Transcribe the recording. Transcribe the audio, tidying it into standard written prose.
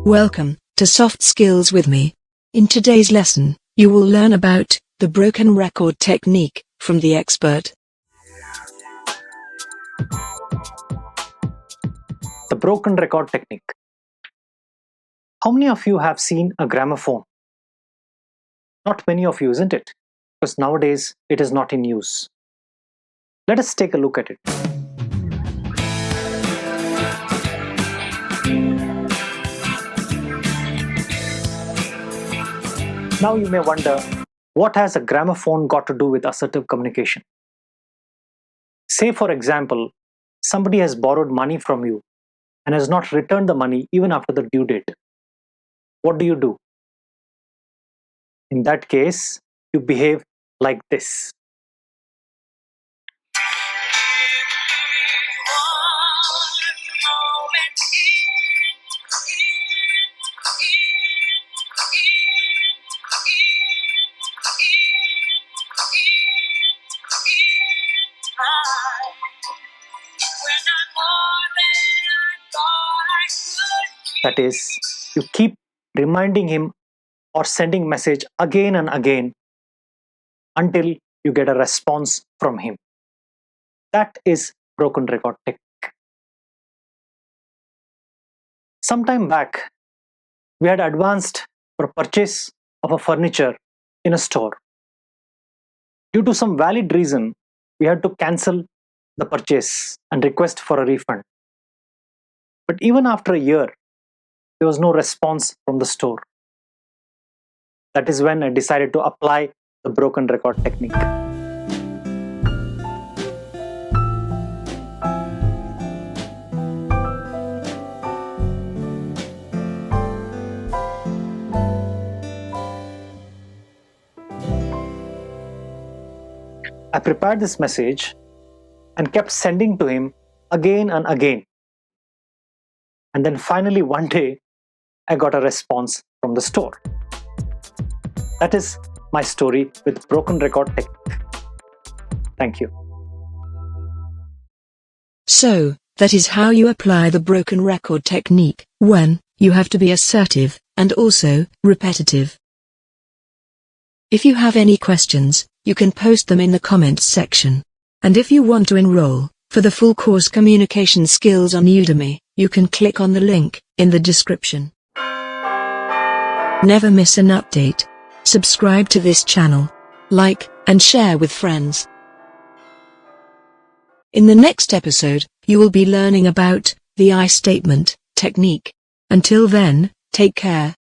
Welcome to Soft Skills with me. In today's lesson, you will learn about the broken record technique from the expert. The broken record technique. How many of you have seen a gramophone? Not many of you, isn't it? Because nowadays it is not in use. Let us take a look at it. Now you may wonder, what has a gramophone got to do with assertive communication? Say for example, somebody has borrowed money from you and has not returned the money even after the due date. What do? In that case, you behave like this. That is, you keep reminding him or sending message again and again until you get a response from him. That is broken record technique. Sometime back, we had advanced for purchase of a furniture in a store. Due to some valid reason, we had to cancel the purchase and request for a refund. But even after a year, there was no response from the store. That is when I decided to apply the broken record technique. I prepared this message and kept sending to him again and again. And then finally one day, I got a response from the store. That is my story with broken record technique. Thank you. So, that is how you apply the broken record technique when you have to be assertive and also repetitive. If you have any questions, you can post them in the comments section. And if you want to enroll for the full course Communication Skills on Udemy, you can click on the link in the description. Never miss an update. Subscribe to this channel, like, and share with friends. In the next episode, you will be learning about the I statement technique. Until then, take care.